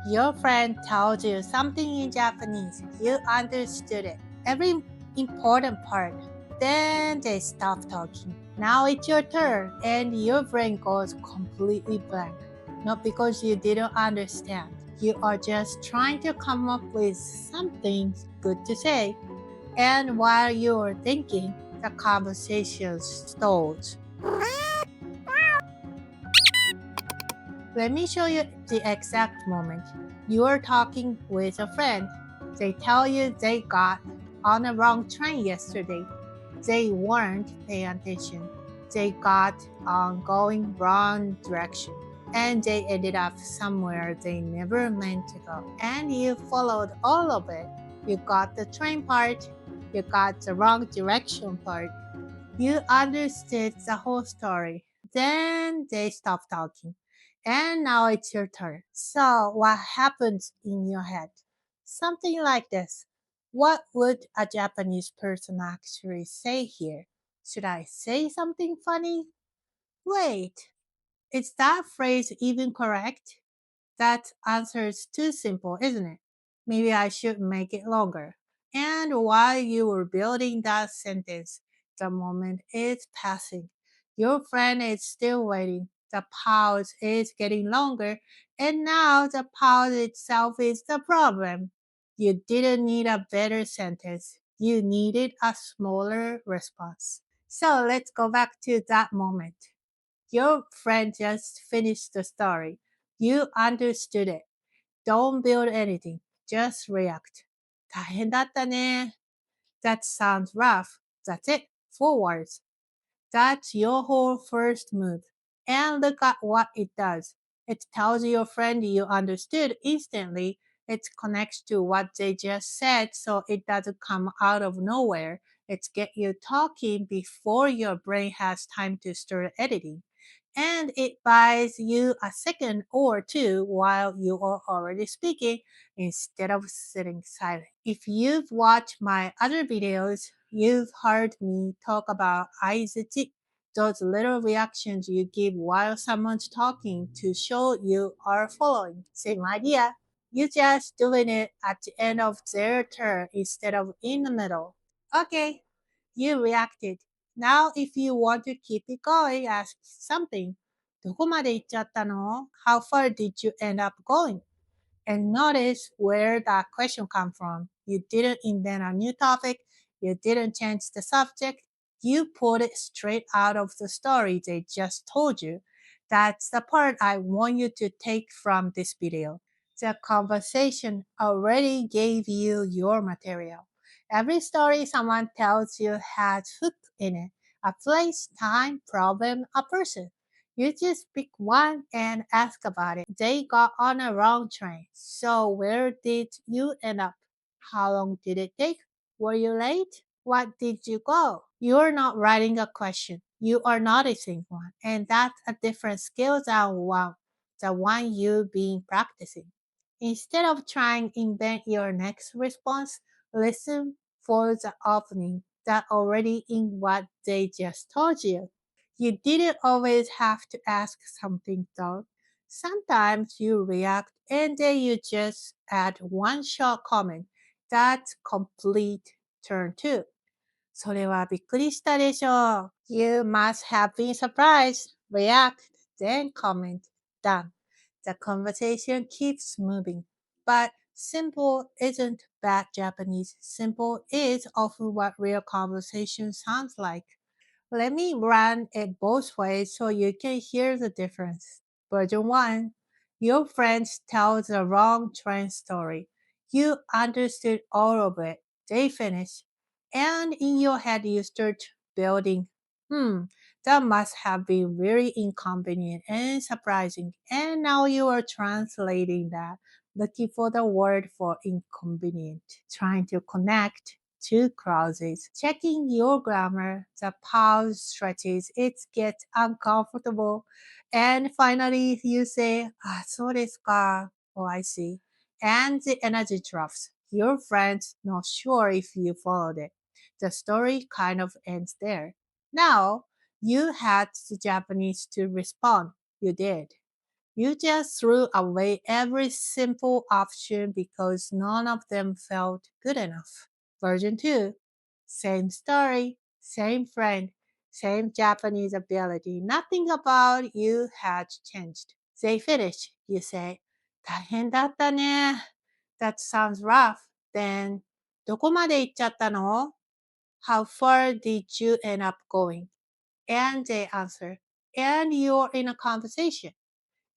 Your friend tells you something in Japanese. You understood it. Every important part. Then they stop talking. Now it's your turn, and your brain goes completely blank. Not because you didn't understand. You are just trying to come up with something good to say. And while you are thinking, the conversation stalls. Let me show you the exact moment. You are talking with a friend. They tell you they got on a wrong train yesterday. They weren't paying attention. They got on going wrong direction. And they ended up somewhere they never meant to go. And you followed all of it. You got the train part. You got the wrong direction part. You understood the whole story. Then they stopped talking. And now it's your turn. So, what happens in your head? Something like this. What would a Japanese person actually say here? Should I say something funny? Wait, is that phrase even correct? That answer is too simple, isn't it? Maybe I should make it longer. And while you were building that sentence, the moment is passing. Your friend is still waiting. The pause is getting longer, and now the pause itself is the problem. You didn't need a better sentence. You needed a smaller response. So let's go back to that moment. Your friend just finished the story. You understood it. Don't build anything. Just react. 大変だったね. That sounds rough. That's it. 4 words. That's your whole first move. And look at what it does. It tells your friend you understood instantly. It connects to what they just said so it doesn't come out of nowhere. It's get you talking before your brain has time to start editing. And it buys you a second or two while you are already speaking instead of sitting silent. If you've watched my other videos, you've heard me talk about aizuchi, those little reactions you give while someone's talking to show you are following. Same idea. You just doing it at the end of their turn instead of in the middle. Okay, you reacted. Now, if you want to keep it going, ask something. どこまで行っちゃったの? How far did you end up going? And notice where that question come from. You didn't invent a new topic. You didn't change the subject. You pulled it straight out of the story they just told you. That's the part I want you to take from this video. The conversation already gave you your material. Every story someone tells you has hook in it. A place, time, problem, a person. You just pick one and ask about it. They got on a wrong train. So where did you end up? How long did it take? Were you late? What did you go? You're not writing a question. You are noticing one. And that's a different skill than the one you've been practicing. Instead of trying to invent your next response, listen for the opening that already in what they just told you. You didn't always have to ask something though. Sometimes you react and then you just add one short comment. That's complete turn two. それはびっくりしたでしょう. You must have been surprised. React, then comment. Done. The conversation keeps moving. But simple isn't bad Japanese. Simple is often what real conversation sounds like. Let me run it both ways so you can hear the difference. Version 1. Your friends tell the wrong train story. You understood all of it. They finish. And in your head you start building. That must have been very inconvenient and surprising. And now you are translating that, looking for the word for inconvenient, trying to connect two clauses, checking your grammar, the pause stretches, it gets uncomfortable. And finally, you say, あ、そうですか. Oh, I see. And the energy drops. Your friend's not sure if you followed it. The story kind of ends there. Now, you had the Japanese to respond. You did. You just threw away every simple option because none of them felt good enough. Version 2. Same story, same friend, same Japanese ability. Nothing about you had changed. They finish. You say, 大変だったね. That sounds rough. Then, どこまで行っちゃったの? How far did you end up going? And they answer, and you're in a conversation.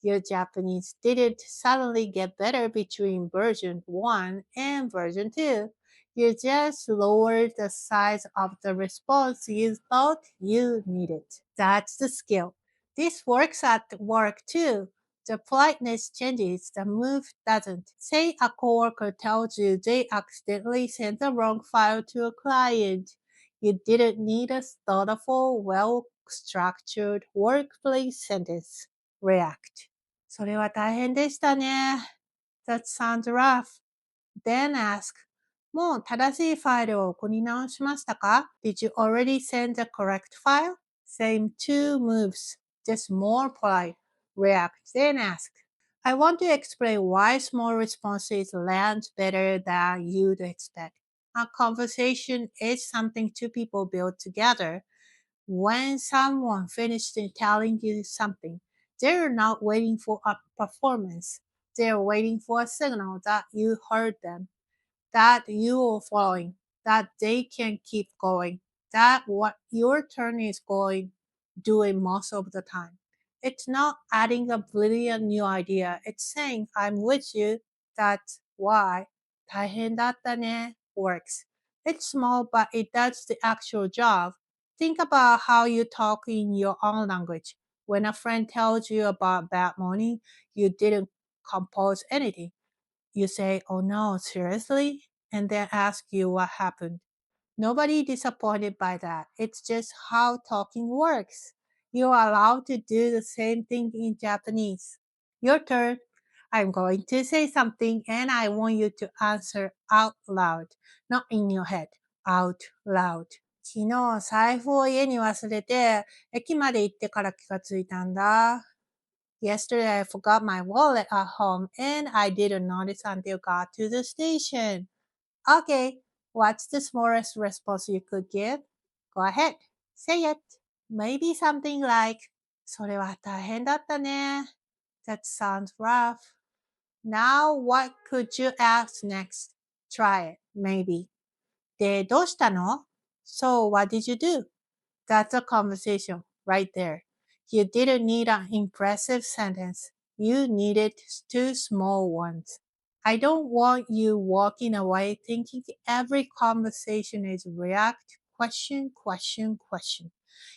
Your Japanese didn't suddenly get better between version 1 and version 2. You just lowered the size of the response you thought you needed. That's the skill. This works at work too. The politeness changes, the move doesn't. Say a coworker tells you they accidentally sent the wrong file to a client. You didn't need a thoughtful, well-structured workplace sentence. React. それは大変でしたね. That sounds rough. Then ask, もう正しいファイルを送り直しましたか? Did you already send the correct file? Same two moves, just more polite. React, then ask. I want to explain why small responses land better than you'd expect. A conversation is something two people build together. When someone finishes telling you something, they're not waiting for a performance. They're waiting for a signal that you heard them, that you're following, that they can keep going, that what your turn is going doing most of the time. It's not adding a brilliant new idea. It's saying, I'm with you. That's why 大変だったね works. It's small, but it does the actual job. Think about how you talk in your own language. When a friend tells you about bad morning, you didn't compose anything. You say, oh no, seriously? And then ask you what happened. Nobody disappointed by that. It's just how talking works. You're allowed to do the same thing in Japanese. Your turn. I'm going to say something and I want you to answer out loud, not in your head. Out loud. 昨日財布を家に忘れて、駅まで行ってから気がついたんだ。Yesterday I forgot my wallet at home and I didn't notice until I got to the station. Okay, what's the smallest response you could give? Go ahead, say it. Maybe something like, それは大変だったね. That sounds rough. Now what could you ask next? Try it, maybe. で、どうしたの? So what did you do? That's a conversation right there. You didn't need an impressive sentence. You needed two small ones. I don't want you walking away thinking every conversation is react, question, question, question.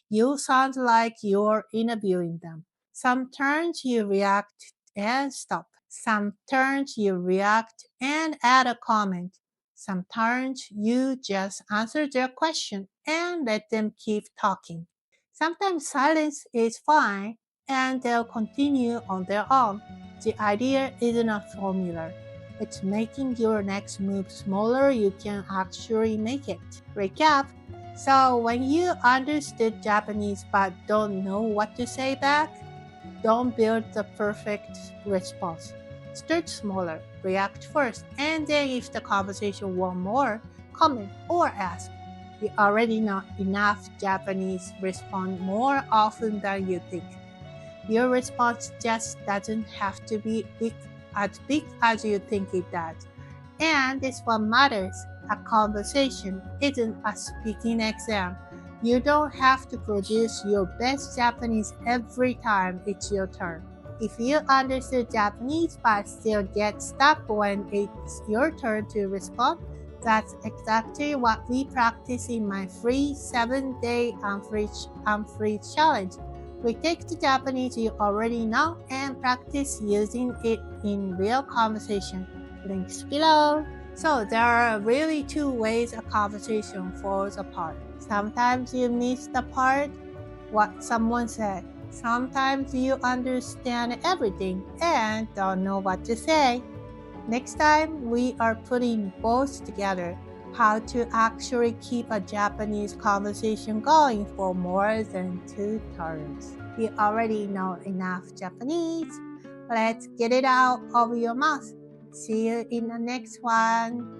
You sound like you're interviewing them. Some turns you react and stop. Some turns you react and add a comment. Some turns you just answer their question and let them keep talking. Sometimes silence is fine and they'll continue on their own. The idea isn't a formula. It's making your next move smaller. You can actually make it. Recap. So when you understood Japanese but don't know what to say back, don't build the perfect response. Start smaller, react first, and then if the conversation wants more, comment or ask. You already know enough Japanese. Respond more often than you think. Your response just doesn't have to be big as you think it does. And this one matters. A conversation isn't a speaking exam. You don't have to produce your best Japanese every time it's your turn. If you understood Japanese but still get stuck when it's your turn to respond, that's exactly what we practice in my free 7-day unfree challenge. We take the Japanese you already know and practice using it in real conversation. Links below. So there are really two ways a conversation falls apart. Sometimes you miss the part what someone said. Sometimes you understand everything and don't know what to say. Next time, we are putting both together. How to actually keep a Japanese conversation going for more than 2 turns. You already know enough Japanese. Let's get it out of your mouth. See you in the next one.